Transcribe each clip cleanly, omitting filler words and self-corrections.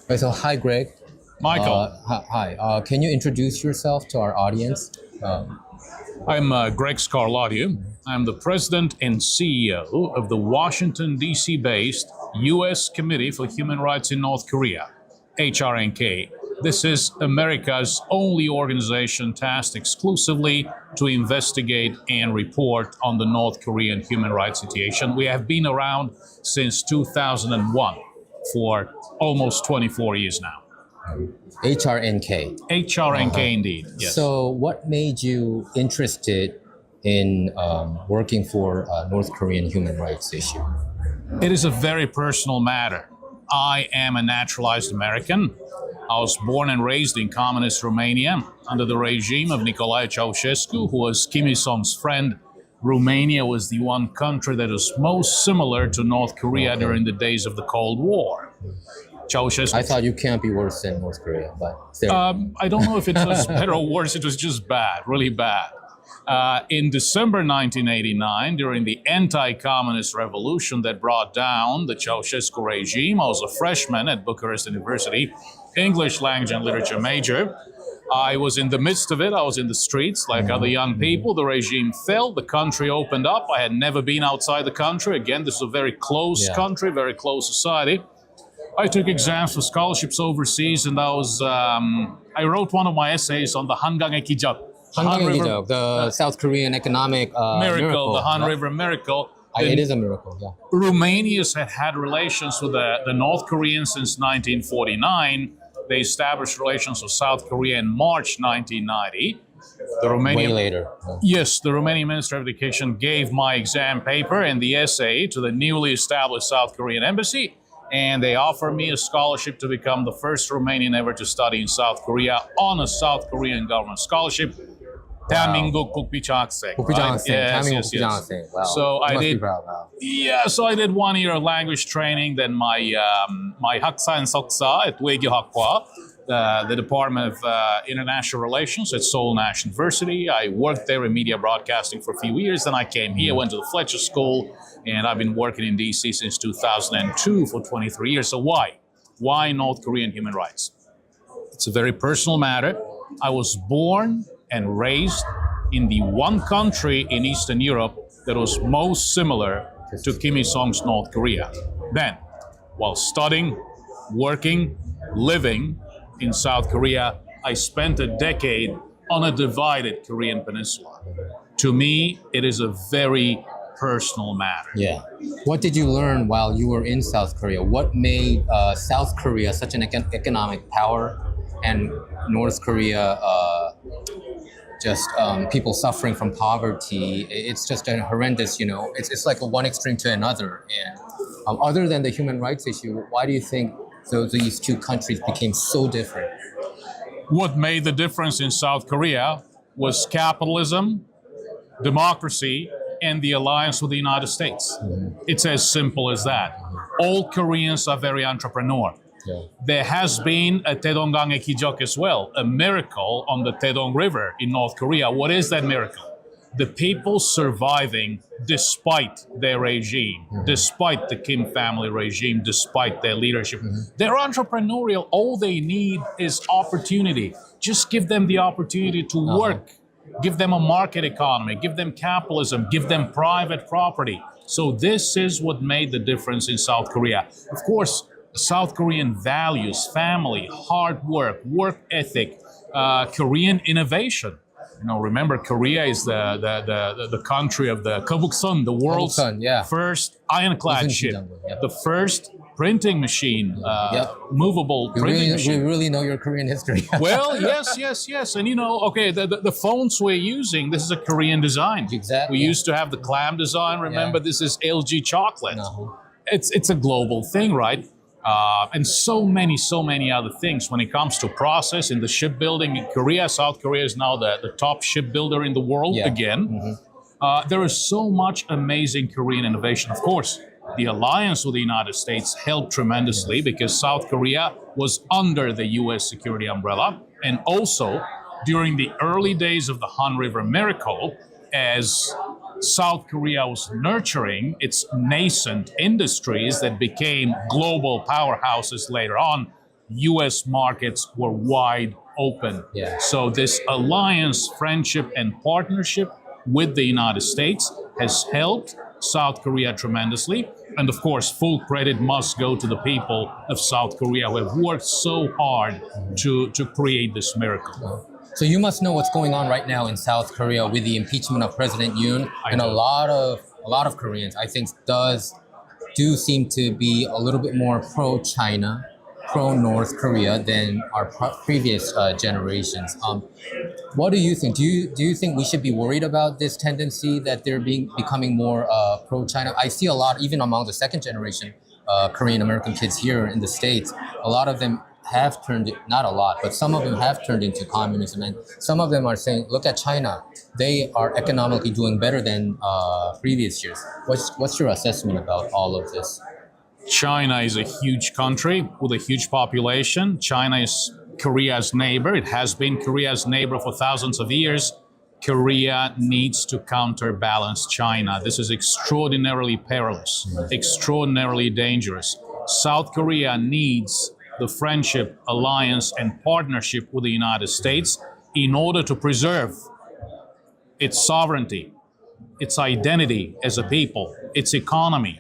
Right, so hi, Greg. Michael. Hi. Can you introduce yourself to our audience? I'm Greg Scarlatoiu. I'm the president and CEO of the Washington, D.C. based U.S. Committee for Human Rights in North Korea, HRNK. This is America's only organization tasked exclusively to investigate and report on the North Korean human rights situation. We have been around since 2001 for almost 24 years now. HRNK. HRNK indeed, yes. So what made you interested in working for North Korean human rights issue? It is a very personal matter. I am a naturalized American. I was born and raised in communist Romania under the regime of Nicolae Ceausescu, who was Kim Il-sung's friend. Romania was the one country that was most similar to North Korea during the days of the Cold War. Ceausescu. I thought you can't be worse than North Korea, but I don't know if it was better or worse. It was just bad, really bad. In December 1989, during the anti-communist revolution that brought down the Ceausescu regime, I was a freshman at Bucharest University, English language and literature major. I was in the midst of it. I was in the streets like other young people. The regime fell. The country opened up. I had never been outside the country. Again, this is a very close country, very close society. I took exams for scholarships overseas, and I wrote one of my essays on the Hangang의 기적. The South Korean economic miracle. The Han River miracle. It is a miracle, yeah. Romania's had relations with the North Koreans since 1949. They established relations with South Korea in March 1990. The Romanian, way later. Yes, the Romanian Minister of Education gave my exam paper and the essay to the newly established South Korean embassy, and they offered me a scholarship to become the first Romanian ever to study in South Korea on a South Korean government scholarship. 대한민국 국비장학생. 국비장학생. Wow. So I did. Wow. Yeah, so I did 1 year of language training. Then my 학사 and 석사 at 외교학과, the Department of International Relations at Seoul National University. I worked there in media broadcasting for a few years. Then I came here, went to the Fletcher School, and I've been working in DC since 2002 for 23 years. So why? Why North Korean human rights? It's a very personal matter. I was born and raised in the one country in Eastern Europe that was most similar to Kim Il-sung's North Korea. Then, while studying, working, living in South Korea, I spent a decade on a divided Korean peninsula. To me, it is a very personal matter. Yeah. What did you learn while you were in South Korea? What made South Korea such an economic power and North Korea just people suffering from poverty? It's just a horrendous, it's like a one extreme to another. And other than the human rights issue, why do you think these two countries became so different? What made the difference in South Korea was capitalism, democracy, and the alliance with the United States. It's as simple as that. All Koreans are very entrepreneurial. Yeah. There has been a Taedongang의 기적 as well, a miracle on the Taedong River in North Korea. What is that miracle? The people surviving despite their regime, despite the Kim family regime, despite their leadership. They're entrepreneurial. All they need is opportunity. Just give them the opportunity to work. Give them a market economy. Give them capitalism. Give them private property. So this is what made the difference in South Korea. Of course, South Korean values, family, hard work, work ethic, Korean innovation. Remember, Korea is the country of the Kabuksun, the world's first ironclad ship, the first printing machine, movable printing machine. You really know your Korean history. Well, yes. And the phones we're using, this is a Korean design. Exactly. We used to have the clam design. Remember, this is LG chocolate. It's a global thing, right? And so many other things when it comes to process in the shipbuilding in Korea. South Korea is now the top shipbuilder in the world again. There is so much amazing Korean innovation. Of course, the alliance with the United States helped tremendously because South Korea was under the U.S. security umbrella. And also, during the early days of the Han River miracle, as South Korea was nurturing its nascent industries that became global powerhouses later on, US markets were wide open. Yeah. So this alliance, friendship, and partnership with the United States has helped South Korea tremendously. And of course, full credit must go to the people of South Korea who have worked so hard to create this miracle. So you must know what's going on right now in South Korea with the impeachment of President Yoon, and do. a lot of Koreans, I think, do seem to be a little bit more pro-China, pro-North Korea than our previous generations. What do you think? Do you think we should be worried about this tendency that they're becoming more pro-China? I see a lot, even among the second generation Korean American kids here in the States. A lot of them have turned, not a lot, but some of them have turned into communism, and some of them are saying, look at China, they are economically doing better than previous years. What's your assessment about all of this? China is a huge country with a huge population. China is Korea's neighbor. It has been Korea's neighbor for thousands of years. Korea needs to counterbalance China. This is extraordinarily perilous, extraordinarily dangerous. South Korea needs the friendship, alliance, and partnership with the United States in order to preserve its sovereignty, its identity as a people, its economy,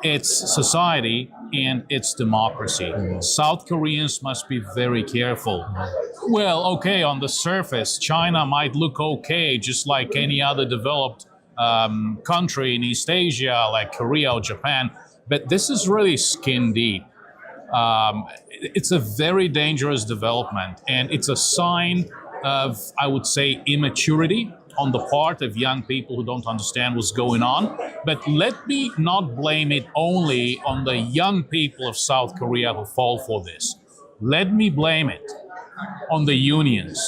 its society, and its democracy. South Koreans must be very careful. Well, okay, on the surface, China might look okay, just like any other developed country in East Asia, like Korea or Japan, but this is really skin deep. It's a very dangerous development, and it's a sign of, I would say, immaturity on the part of young people who don't understand what's going on. But let me not blame it only on the young people of South Korea who fall for this. Let me blame it on the unions,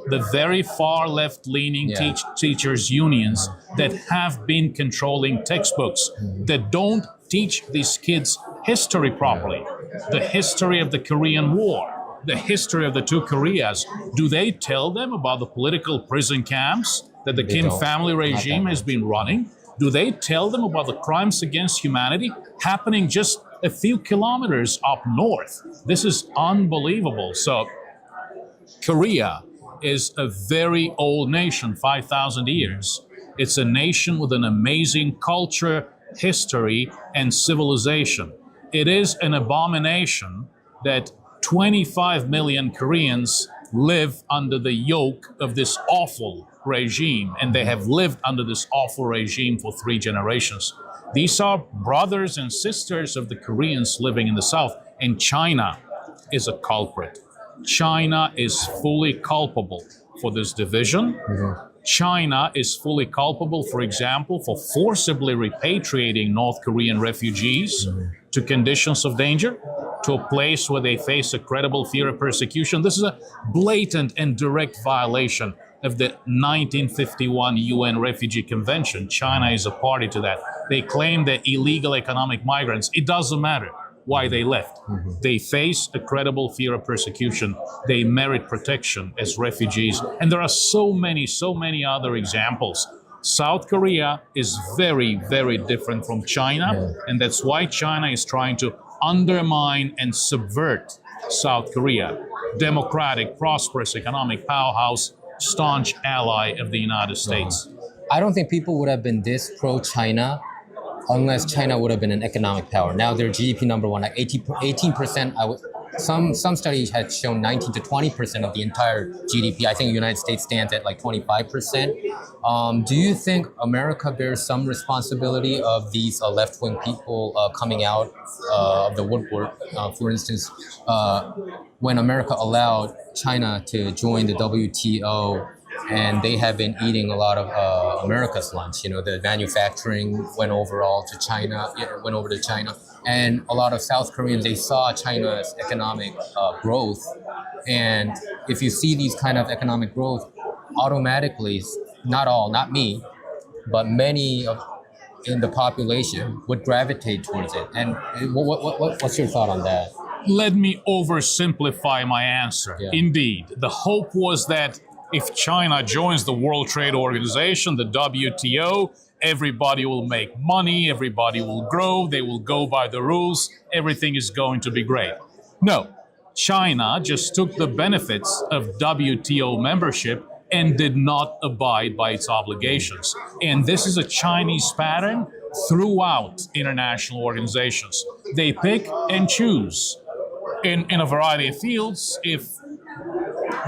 the very far left-leaning teachers' unions that have been controlling textbooks, that don't teach these kids history properly, the history of the Korean War, the history of the two Koreas. Do they tell them about the political prison camps that the Kim family regime has been running? Do they tell them about the crimes against humanity happening just a few kilometers up north? This is unbelievable. So Korea is a very old nation, 5,000 years. It's a nation with an amazing culture, history, and civilization. It is an abomination that 25 million Koreans live under the yoke of this awful regime, and they have lived under this awful regime for 3 generations. These are brothers and sisters of the Koreans living in the South, and China is a culprit. China is fully culpable for this division. China is fully culpable, for example, for forcibly repatriating North Korean refugees to conditions of danger, to a place where they face a credible fear of persecution. This is a blatant and direct violation of the 1951 UN Refugee Convention. China is a party to that. They claim they're illegal economic migrants. It doesn't matter why they left. They face a credible fear of persecution. They merit protection as refugees. And there are so many other examples. South Korea is very, very different from China. And that's why China is trying to undermine and subvert South Korea. Democratic, prosperous economic powerhouse, staunch ally of the United States. I don't think people would have been this pro-China unless China would have been an economic power. Now they're GDP number one, like 18%. Some studies had shown 19 to 20% of the entire GDP. I think the United States stands at like 25%. Do you think America bears some responsibility of these left-wing people coming out of the woodwork? For instance, when America allowed China to join the WTO, and they have been eating a lot of America's lunch. You know, the manufacturing went over to China, and a lot of South Koreans, they saw China's economic growth. And if you see these kind of economic growth, automatically, not me, but many in the population would gravitate towards it. And what's your thought on that? Let me oversimplify my answer. Yeah. Indeed, the hope was that if China joins the World Trade Organization, the WTO, everybody will make money, everybody will grow, they will go by the rules, everything is going to be great. No, China just took the benefits of WTO membership and did not abide by its obligations. And this is a Chinese pattern throughout international organizations. They pick and choose in a variety of fields. If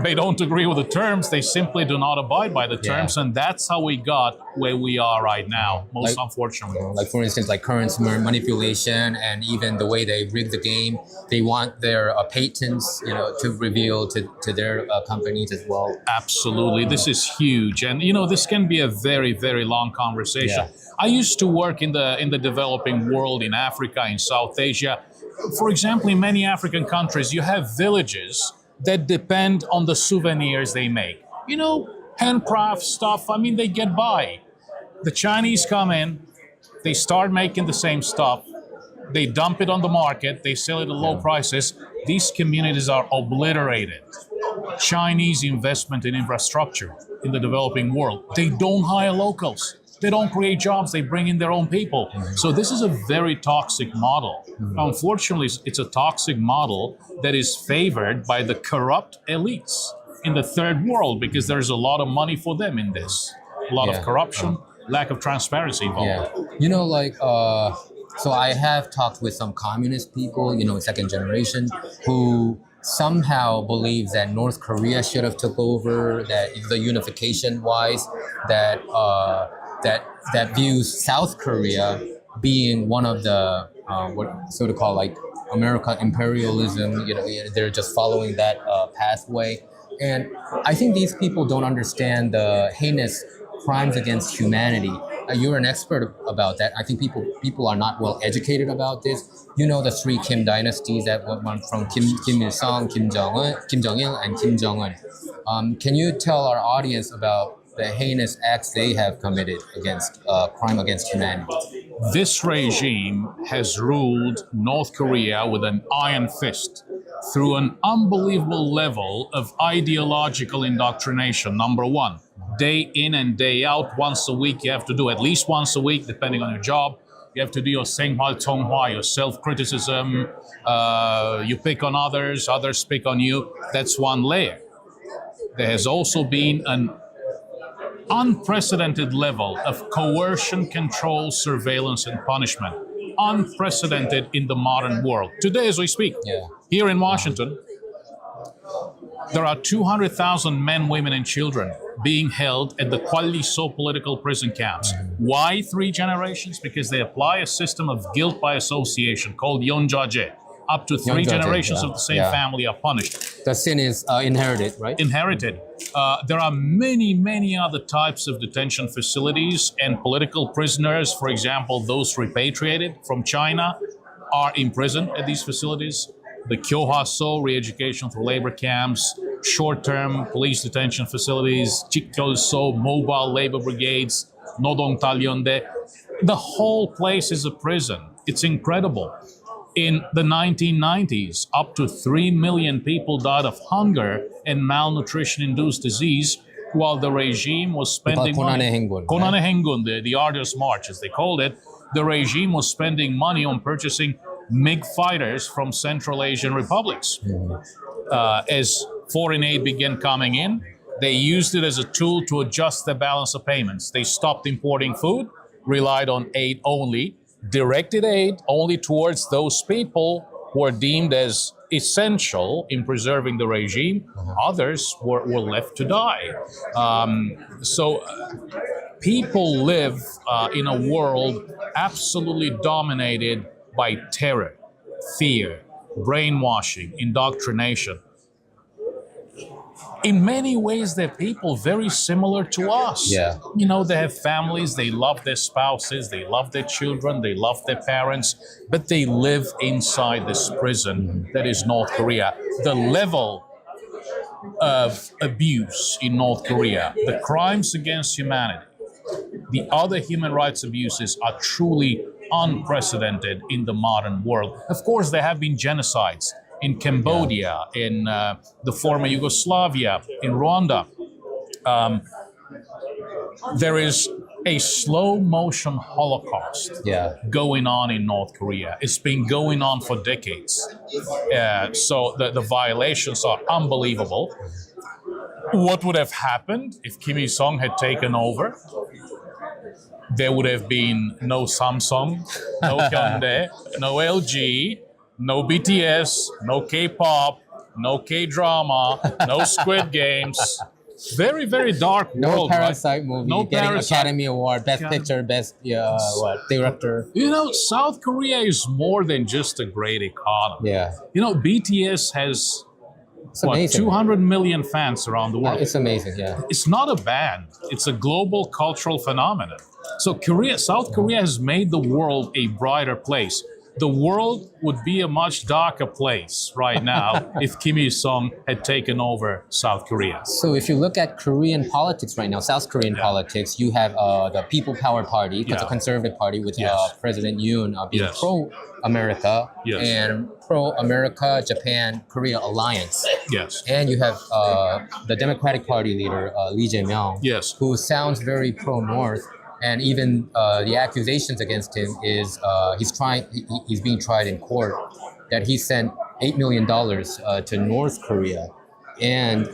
they don't agree with the terms, they simply do not abide by the terms, and that's how we got where we are right now, most unfortunately. Like for instance, like currency manipulation, and even the way they rig the game. They want their patents, to reveal to their companies as well. Absolutely, this is huge, and this can be a very, very long conversation. Yeah. I used to work in the developing world, in Africa, in South Asia. For example, in many African countries, you have villages that depend on the souvenirs they make. Handcraft stuff, they get by. The Chinese come in, they start making the same stuff, they dump it on the market, they sell it at low prices. These communities are obliterated. Chinese investment in infrastructure in the developing world, they don't hire locals. They don't create jobs, they bring in their own people. So this is a very toxic model. Unfortunately, it's a toxic model that is favored by the corrupt elites in the third world, because there's a lot of money for them in this. A lot of corruption, lack of transparency involved. So I have talked with some communist people, second generation, who somehow believes that North Korea should have took over, that the unification wise, that views South Korea being one of the what sort of called like American imperialism. They're just following that pathway, and I think these people don't understand the heinous crimes against humanity. You're an expert about that. I think people are not well educated about this. The three Kim dynasties that went from Kim Il Sung, Kim Jong Il, and Kim Jong Un. Can you tell our audience about the heinous acts they have committed against crime against humanity? This regime has ruled North Korea with an iron fist through an unbelievable level of ideological indoctrination. Number one, day in and day out, once a week, you have to do at least once a week, depending on your job. You have to do your Senghwa Tonghwa, your self-criticism. You pick on others, others pick on you. That's one layer. There has also been an unprecedented level of coercion, control, surveillance, and punishment. Unprecedented in the modern world. Today, as we speak, here in Washington, there are 200,000 men, women, and children being held at the Kwalliso political prison camps. Why 3 generations? Because they apply a system of guilt by association called Yonjaje. Up to 3 generations of the same family are punished. The sin is inherited, right? Inherited. There are many, many other types of detention facilities, and political prisoners, for example, those repatriated from China, are imprisoned at these facilities. The Kyohaso, re-education through labor camps, short-term police detention facilities, Chikyoso, mobile labor brigades, Nodong Talyonde. The whole place is a prison. It's incredible. In the 1990s, up to 3 million people died of hunger and malnutrition-induced disease, while the regime was spending money. Konane Hengun, the arduous march, as they called it. The regime was spending money on purchasing MiG fighters from Central Asian republics. As foreign aid began coming in, they used it as a tool to adjust the balance of payments. They stopped importing food, relied on aid only, directed aid only towards those people who were deemed as essential in preserving the regime. Others were left to die. So people live in a world absolutely dominated by terror, fear, brainwashing, indoctrination. In many ways, they're people very similar to us. Yeah. They have families, they love their spouses, they love their children, they love their parents, but they live inside this prison that is North Korea. The level of abuse in North Korea, the crimes against humanity, the other human rights abuses are truly unprecedented in the modern world. Of course, there have been genocides in Cambodia, in the former Yugoslavia, in Rwanda. There is a slow motion Holocaust going on in North Korea. It's been going on for decades. So the violations are unbelievable. What would have happened if Kim Il-sung had taken over? There would have been no Samsung, no Hyundai, no LG, no BTS, no K-pop, no K-drama, no Squid Games. Very, very dark world. No Parasite right? movie No getting Parasite. Academy Award, Best Picture, Best Director. You know, South Korea is more than just a great economy. Yeah. You know, BTS has It's amazing. 200 million fans around the world. It's amazing, yeah. It's not a band. It's a global cultural phenomenon. So South Korea has made the world a brighter place. The world would be a much darker place right now if Kim Il-sung had taken over South Korea. So if you look at Korean politics right now, South Korean politics, you have the People Power Party, it's a conservative party with President Yoon being pro-America and pro-America, Japan, Korea alliance. Yes. And you have the Democratic Party leader, Lee Jae-myung, who sounds very pro-North. And even the accusations against him is he's being tried in court that he sent $8 million to North Korea. And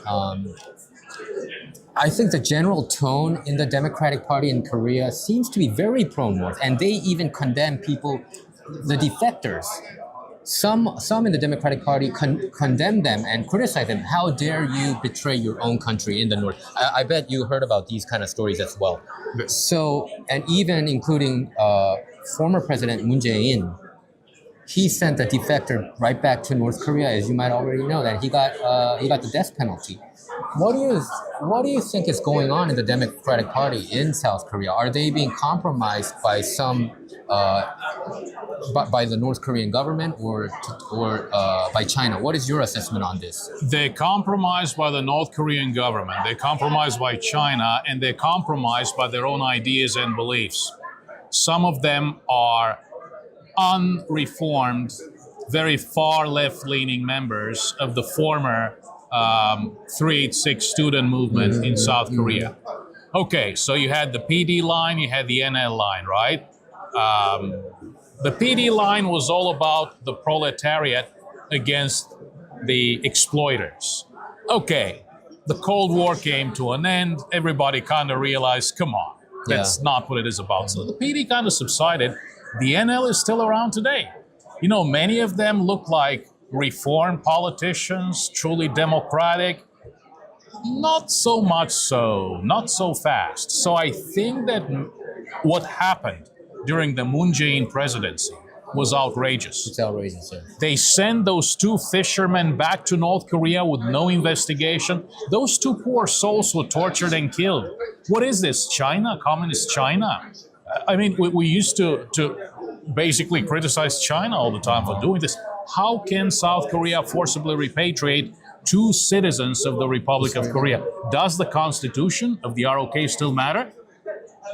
I think the general tone in the Democratic Party in Korea seems to be very pro-North. And they even condemn people, the defectors. Some in the Democratic Party condemn them and criticize them. How dare you betray your own country in the North? I bet you heard about these kind of stories as well. So, and even including former President Moon Jae-in, he sent a defector right back to North Korea, as you might already know, that he got the death penalty. What do you think is going on in the Democratic Party in South Korea? Are they being compromised by by the North Korean government or by China? What is your assessment on this? They're compromised by the North Korean government. They're compromised by China, and they're compromised by their own ideas and beliefs. Some of them are unreformed, very far left-leaning members of the former 386 student movement in South Korea. Okay, so you had the PD line, you had the NL line, right? The PD line was all about the proletariat against the exploiters. Okay, the Cold War came to an end. Everybody kind of realized, come on, that's not what it is about. So the PD kind of subsided. The NL is still around today. You know, many of them look like reformed politicians, truly democratic. Not so much so, not so fast. So I think that what happened during the Moon Jae-in presidency was outrageous. It's outrageous, yeah. They sent those two fishermen back to North Korea with no investigation. Those two poor souls were tortured and killed. What is this, China, communist China? I mean, we used to basically criticize China all the time for doing this. How can South Korea forcibly repatriate two citizens of the Republic of Korea? Does the constitution of the ROK still matter?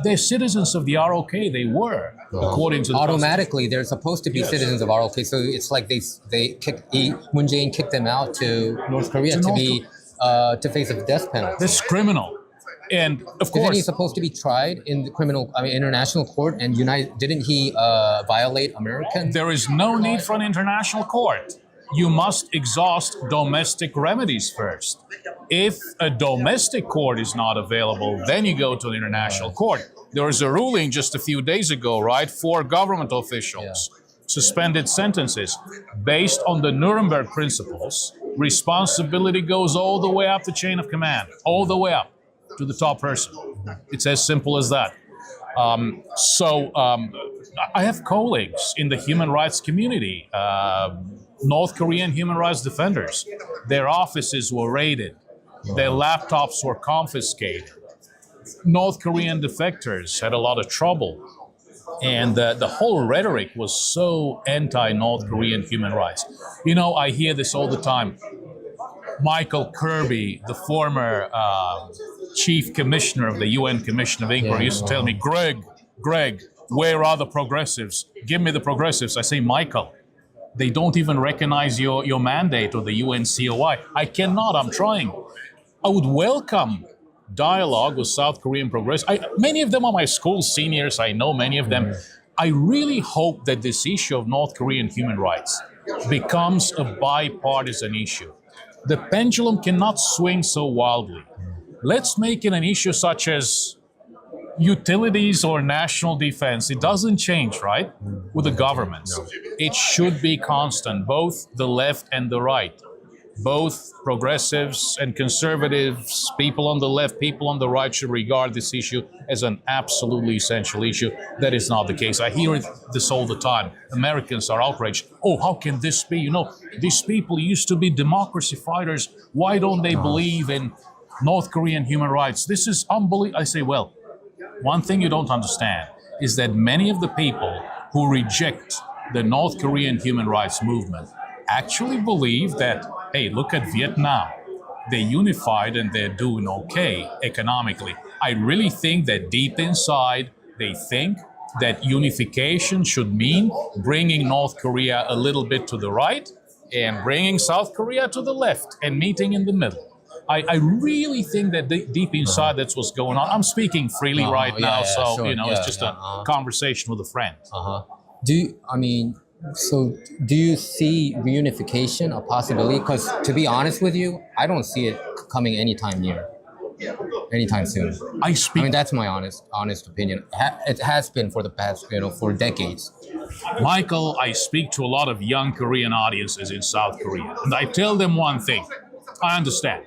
They're citizens of the ROK. They were, according to the automatically. They're supposed to be citizens of ROK. So it's like Moon Jae-in kicked them out to North Korea to face a death penalty. That's criminal. And of course, isn't he supposed to be tried in the international court? And didn't he violate American? There is no need for an international court. You must exhaust domestic remedies first. If a domestic court is not available, then you go to the international court. There was a ruling just a few days ago, right? 4 government officials suspended sentences based on the Nuremberg principles. Responsibility goes all the way up the chain of command, all the way up to the top person. It's as simple as that. I have colleagues in the human rights community, North Korean human rights defenders. Their offices were raided. Their laptops were confiscated. North Korean defectors had a lot of trouble. And the whole rhetoric was so anti-North Korean human rights. You know, I hear this all the time. Michael Kirby, the former chief commissioner of the UN Commission of Inquiry, used to tell me, Greg, where are the progressives? Give me the progressives. I say, Michael, they don't even recognize your mandate or the UN COI. I cannot, I'm trying. I would welcome dialogue with South Korean progress. Many of them are my school seniors. I know many of them. I really hope that this issue of North Korean human rights becomes a bipartisan issue. The pendulum cannot swing so wildly. Let's make it an issue such as utilities or national defense. It doesn't change, right, with the governments. It should be constant, both the left and the right. Both progressives and conservatives, people on the left, people on the right should regard this issue as an absolutely essential issue. That is not the case. I hear this all the time. Americans are outraged. Oh, how can this be? You know, these people used to be democracy fighters. Why don't they believe in North Korean human rights? This is unbelievable. I say, well, one thing you don't understand is that many of the people who reject the North Korean human rights movement actually believe that, hey, look at Vietnam. They're unified and they're doing okay economically. I really think that deep inside, they think that unification should mean bringing North Korea a little bit to the right and bringing South Korea to the left and meeting in the middle. I really think that deep inside that's what's going on. I'm speaking freely right now, so sure. It's just a conversation with a friend. Do you see reunification a possibility? Because to be honest with you, I don't see it coming anytime soon. That's my honest opinion. It has been for the past, for decades. Michael, I speak to a lot of young Korean audiences in South Korea, and I tell them one thing. I understand.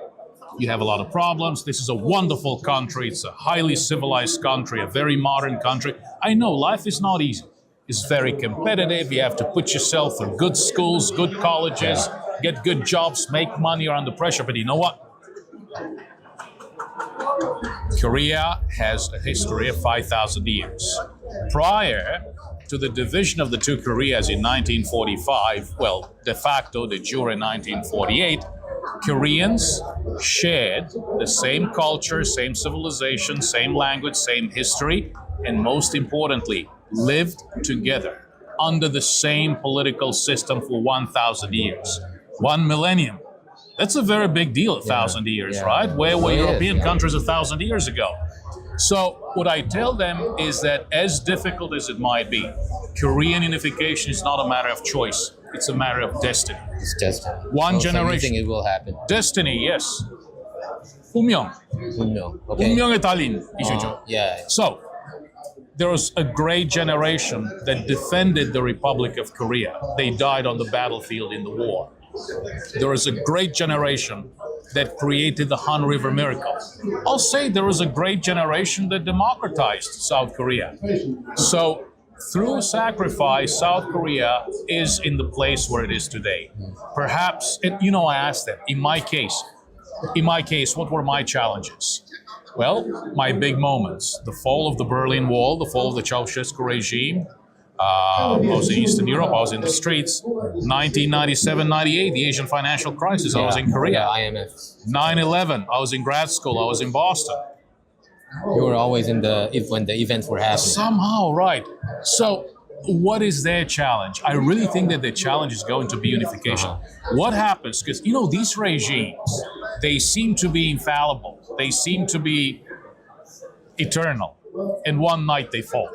You have a lot of problems. This is a wonderful country. It's a highly civilized country, a very modern country. I know life is not easy. It's very competitive. You have to put yourself through good schools, good colleges, get good jobs, make money. You're under pressure. But you know what? Korea has a history of 5,000 years. Prior to the division of the two Koreas in 1945, well, de facto, de jure in 1948, Koreans shared the same culture, same civilization, same language, same history, and most importantly, lived together under the same political system for 1,000 years. 1 millennium. That's a very big deal, 1,000 years, right? Where were European countries 1,000 years ago? So what I tell them is that as difficult as it might be, Korean unification is not a matter of choice. It's a matter of destiny. It's destiny. One generation. So you think it will happen? Destiny, yes. 운명. Okay. 운명에 달린 이슈죠. Yeah. So, there was a great generation that defended the Republic of Korea. They died on the battlefield in the war. There was a great generation that created the Han River Miracle. I'll say there was a great generation that democratized South Korea. So, through sacrifice, South Korea is in the place where it is today. Perhaps, I asked them, in my case, what were my challenges? Well, my big moments, the fall of the Berlin Wall, the fall of the Ceausescu regime. I was in Eastern Europe, I was in the streets. 1997-98, the Asian financial crisis, I was in Korea. IMF. 9/11, I was in grad school, I was in Boston. You were always when the events were happening. Somehow, right. So, what is their challenge? I really think that the challenge is going to be unification. What happens? Because, these regimes, they seem to be infallible. They seem to be eternal. And one night they fall.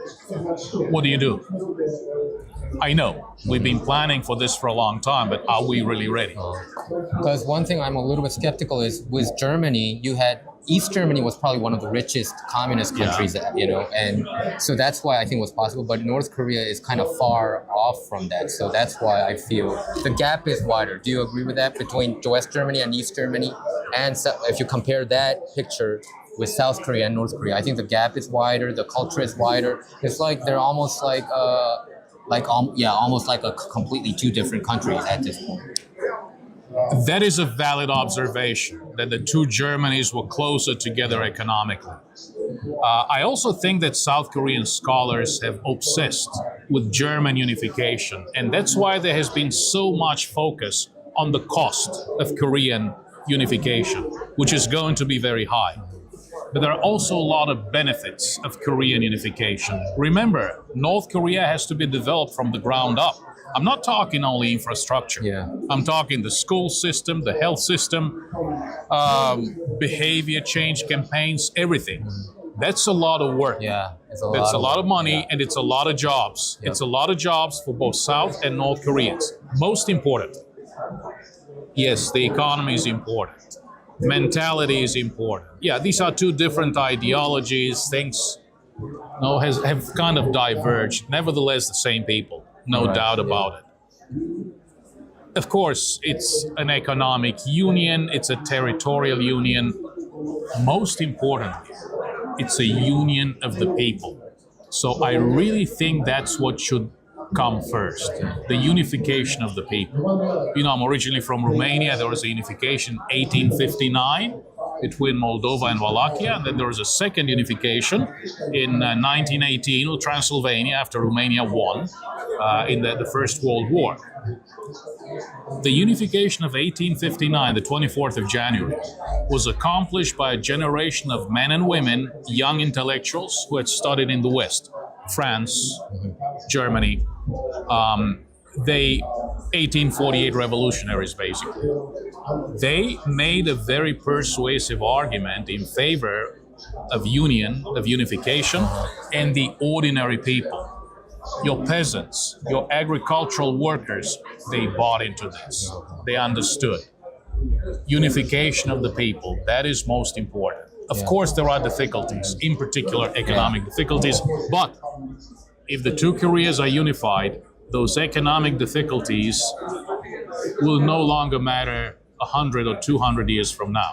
What do you do? I know we've been planning for this for a long time, but are we really ready? Because one thing I'm a little bit skeptical is with Germany, East Germany was probably one of the richest communist countries, and so that's why I think it was possible. But North Korea is kind of far off from that, so that's why I feel the gap is wider. Do you agree with that between West Germany and East Germany? And so if you compare that picture with South Korea and North Korea, I think the gap is wider, the culture is wider. It's like they're almost almost like a completely two different countries at this point. That is a valid observation, that the two Germanys were closer together economically. I also think that South Korean scholars have obsessed with German unification, and that's why there has been so much focus on the cost of Korean unification, which is going to be very high. But there are also a lot of benefits of Korean unification. Remember, North Korea has to be developed from the ground up. I'm not talking only infrastructure. Yeah. I'm talking the school system, the health system, behavior change campaigns, everything. That's a lot of work. Yeah, It's a lot of money, yeah. and it's a lot of jobs. Yep. It's a lot of jobs for both South and North Koreans. Most important. Yes, the economy is important. Mentality is important. Yeah, these are two different ideologies. Things have kind of diverged. Nevertheless, the same people. No Right, doubt yeah. about it. Of course, it's an economic union. It's a territorial union. Most importantly, it's a union of the people. So I really think that's what should come first, the unification of the people. You know, I'm originally from Romania. There was a unification 1859 between Moldova and Wallachia, and then there was a second unification in 1918 with Transylvania after Romania won in the First World War. The unification of 1859, the 24th of January, was accomplished by a generation of men and women, young intellectuals who had studied in the West, France, Germany. They 1848 revolutionaries, basically. They made a very persuasive argument in favor of unification, and the ordinary people. Your peasants, your agricultural workers, they bought into this. They understood. Unification of the people, that is most important. Of course, there are difficulties, in particular economic difficulties, but if the two Koreas are unified, those economic difficulties will no longer matter 100 or 200 years from now.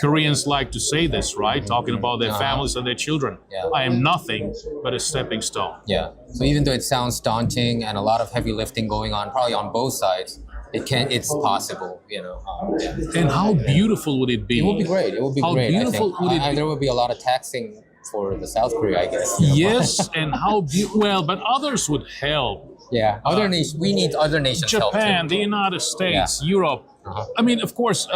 Koreans like to say this, right? Talking about their families and their children. Yeah. I am nothing but a stepping stone. Yeah. So even though it sounds daunting and a lot of heavy lifting going on, probably on both sides, it's possible, you know. And how beautiful would it be? It would be great. It would be How great. beautiful I think. would it be? There would be a lot of taxing for the South Korea, I guess. You know? Yes, and how well, but others would help. Yeah. Other nations. We need other nations' help Japan, too. the United States, Yeah. Europe. I mean, of course,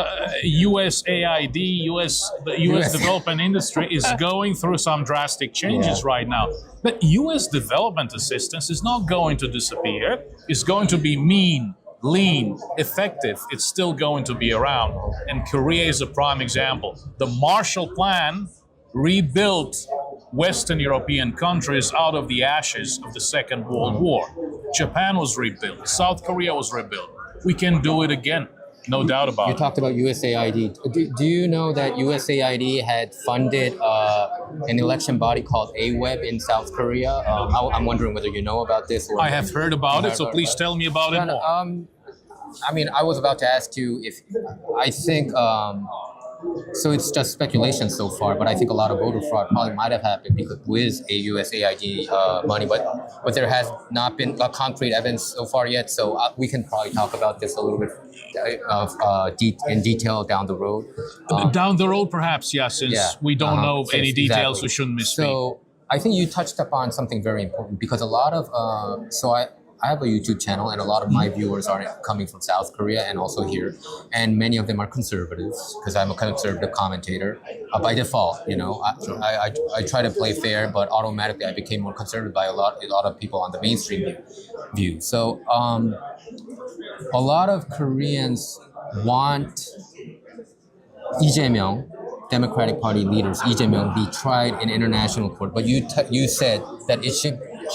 USAID, the U.S. development industry is going through some drastic changes right now. But U.S. development assistance is not going to disappear. It's going to be mean, lean, effective. It's still going to be around. And Korea is a prime example. The Marshall Plan rebuilt Western European countries out of the ashes of the Second World War. Japan was rebuilt. South Korea was rebuilt. We can do it again. No doubt about You it. talked about USAID. Do you know that USAID had funded an election body called AWEB in South Korea? I'm wondering whether you know about this. Or I have heard about it, so please tell me about it more. I mean, I was about to ask you if I think. So it's just speculation so far, but I think a lot of voter fraud probably might have happened because with a USAID money, but there has not been concrete evidence so far yet. So we can probably talk about this a little bit in detail down the road. Down the road, perhaps, since we don't know any details, exactly. we shouldn't misspeak. So I think you touched upon something very important because a lot of I have a YouTube channel and a lot of my viewers are coming from South Korea and also here, and many of them are conservatives because I'm a conservative commentator by default. You know, I try to play fair, but automatically I became more conservative by a lot of people on the mainstream view. So a lot of Koreans want Lee Jae-myung, Democratic Party leaders, Lee Jae-myung, be tried in international court, but you said that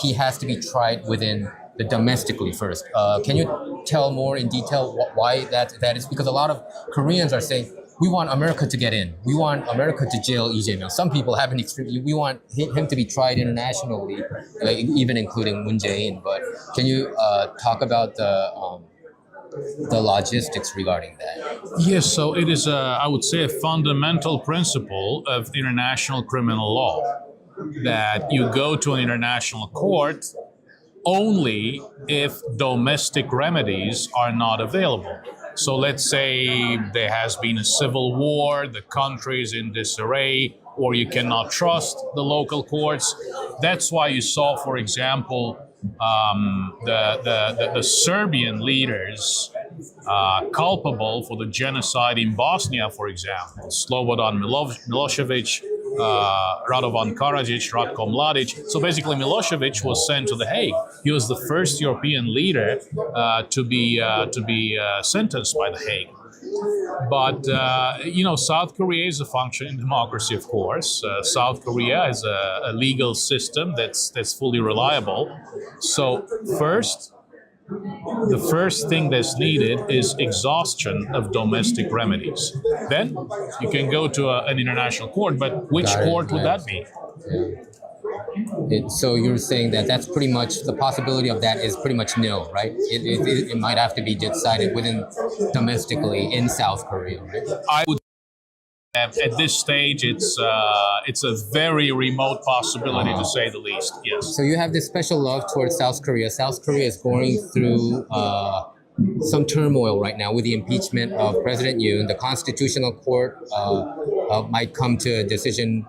he has to be tried within the domestically first. Can you tell more in detail why that is? Because a lot of Koreans are saying, we want America to get in. We want America to jail Lee Jae-myung. Some people have an extreme. We want him to be tried internationally, even including Moon Jae-in. But can you talk about the logistics regarding that? Yes, so it is, I would say, a fundamental principle of international criminal law that you go to an international court only if domestic remedies are not available. So let's say there has been a civil war, the country is in disarray, or you cannot trust the local courts. That's why you saw, for example, the Serbian leaders culpable for the genocide in Bosnia, for example, Slobodan Milosevic Radovan Karadzic, Ratko Mladic. So basically, Milosevic was sent to The Hague. He was the first European leader to be sentenced by The Hague. But South Korea is a functioning democracy, of course. South Korea is a legal system that's fully reliable. So the first thing that's needed is exhaustion of domestic remedies. Then you can go to an international court, but which court would that be? So you're saying that that's pretty much, the possibility of that is pretty much nil, right? It might have to be decided within domestically in South Korea, right? I would. At this stage, it's a very remote possibility, to say the least. Yes. So you have this special love towards South Korea. South Korea is going through some turmoil right now with the impeachment of President Yoon. The Constitutional Court might come to a decision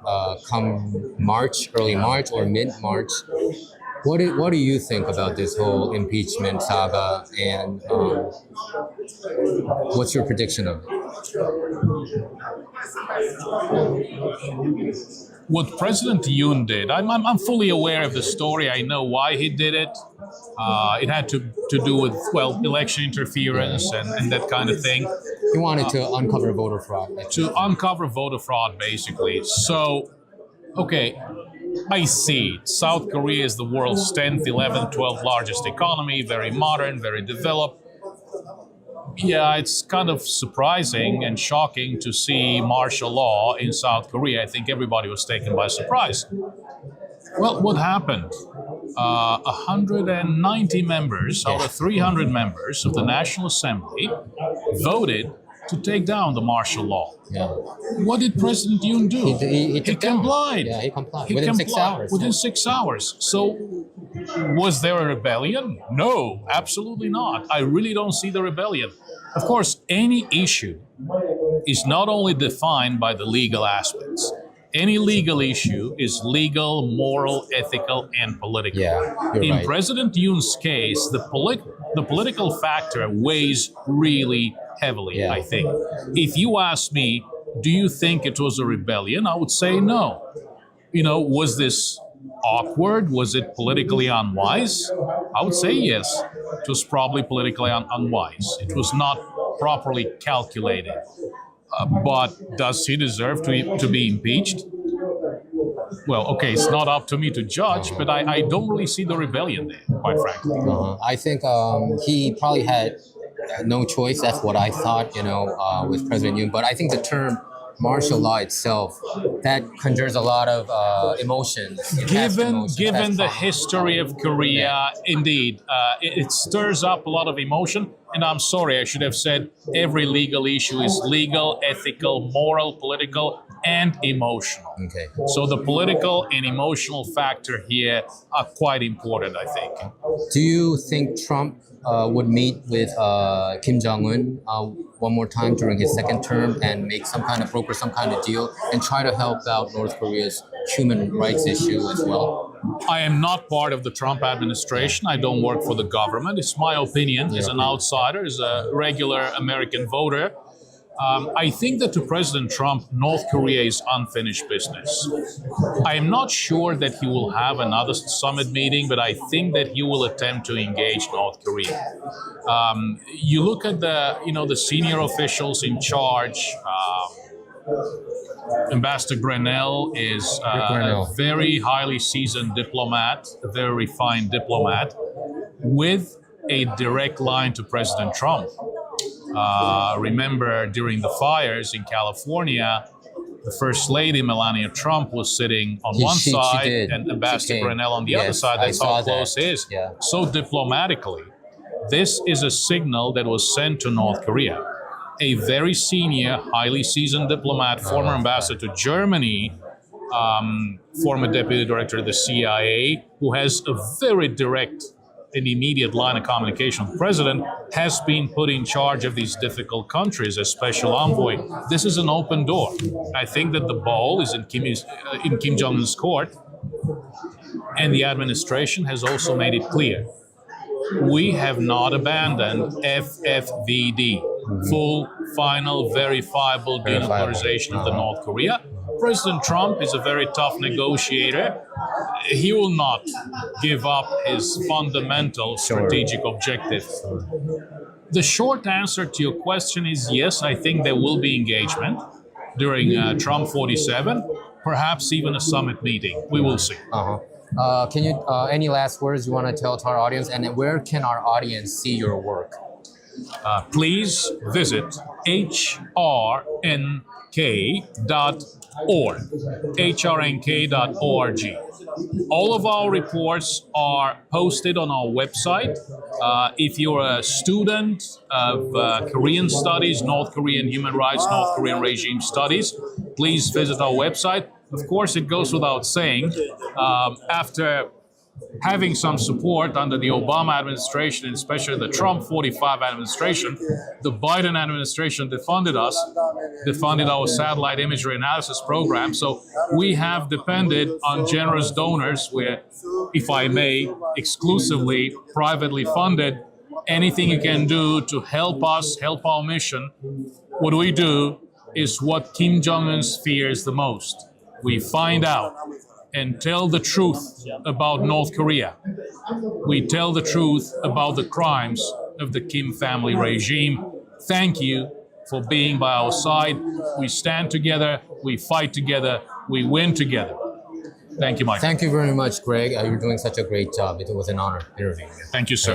come March, early March or mid-March. What do you think about this whole impeachment saga, and what's your prediction of it? What President Yoon did, I'm fully aware of the story. I know why he did it. It had to do with, election interference and that kind of thing. He wanted to uncover voter fraud. Uncover voter fraud, basically. So, okay, I see. South Korea is the world's 10th, 11th, 12th largest economy, very modern, very developed. Yeah, it's kind of surprising and shocking to see martial law in South Korea. I think everybody was taken by surprise. Well, what happened? 190 members out of 300 members of the National Assembly voted to take down the martial law. Yeah. What did President Yoon do? He complied. Yeah, he complied. Within 6 hours. Within 6 hours. So, was there a rebellion? No, absolutely not. I really don't see the rebellion. Of course, any issue is not only defined by the legal aspects. Any legal issue is legal, moral, ethical, and political. Yeah, you're In right. President Yoon's case, the political factor weighs really heavily, Yeah. I think. If you ask me, do you think it was a rebellion? I would say no. Was this awkward? Was it politically unwise? I would say yes. It was probably politically unwise. It was not properly calculated. But does he deserve to be impeached? Well, okay, it's not up to me to judge, but I don't really see the rebellion there, quite frankly. I think he probably had no choice. That's what I thought, with President Yoon. But I think the term martial law itself, that conjures a lot of emotions. Given the history of Korea, indeed, it stirs up a lot of emotion. And I'm sorry, I should have said every legal issue is legal, ethical, moral, political, and emotional. Okay. So the political and emotional factor here are quite important, I think. Do you think Trump would meet with Kim Jong-un one more time during his second term and broker some kind of deal and try to help out North Korea's human rights issue as well? I am not part of the Trump administration. I don't work for the government. It's my opinion as an outsider, as a regular American voter. I think that to President Trump, North Korea is unfinished business. I am not sure that he will have another summit meeting, but I think that he will attempt to engage North Korea. You look at the senior officials in charge. Ambassador Grenell is a very highly seasoned diplomat, a very refined diplomat, with a direct line to President Trump. Remember, during the fires in California, the First Lady, Melania Trump, was sitting on one side and Ambassador Grenell on the other side. That's how close he is. Yeah. So diplomatically, this is a signal that was sent to North Korea. A very senior, highly seasoned diplomat, former ambassador to Germany, former deputy director of the CIA, who has a very direct and immediate line of communication with the president, has been put in charge of these difficult countries as special envoy. This is an open door. I think that the ball is in Kim Jong-un's court, and the administration has also made it clear. We have not abandoned FFVD, full, final, verifiable denuclearization of the North Korea. President Trump is a very tough negotiator. He will not give up his fundamental strategic objectives. The short answer to your question is yes, I think there will be engagement during Trump 47, perhaps even a summit meeting. We will see. Can you any last words you want to tell to our audience, and where can our audience see your work? Please visit hrnk.org, hrnk.org. All of our reports are posted on our website. If you're a student of Korean studies, North Korean human rights, North Korean regime studies, please visit our website. Of course, it goes without saying, after having some support under the Obama administration, and especially the Trump 45 administration, the Biden administration defunded our satellite imagery analysis program. So we have depended on generous donors where, if I may, exclusively privately funded. Anything you can do to help us, help our mission, what we do is what Kim Jong-un fears the most. We find out and tell the truth about North Korea. We tell the truth about the crimes of the Kim family regime. Thank you for being by our side. We stand together, we fight together, we win together. Thank you, Mike. Thank you very much, Greg. You're doing such a great job. It was an honor interviewing you. Thank you, sir.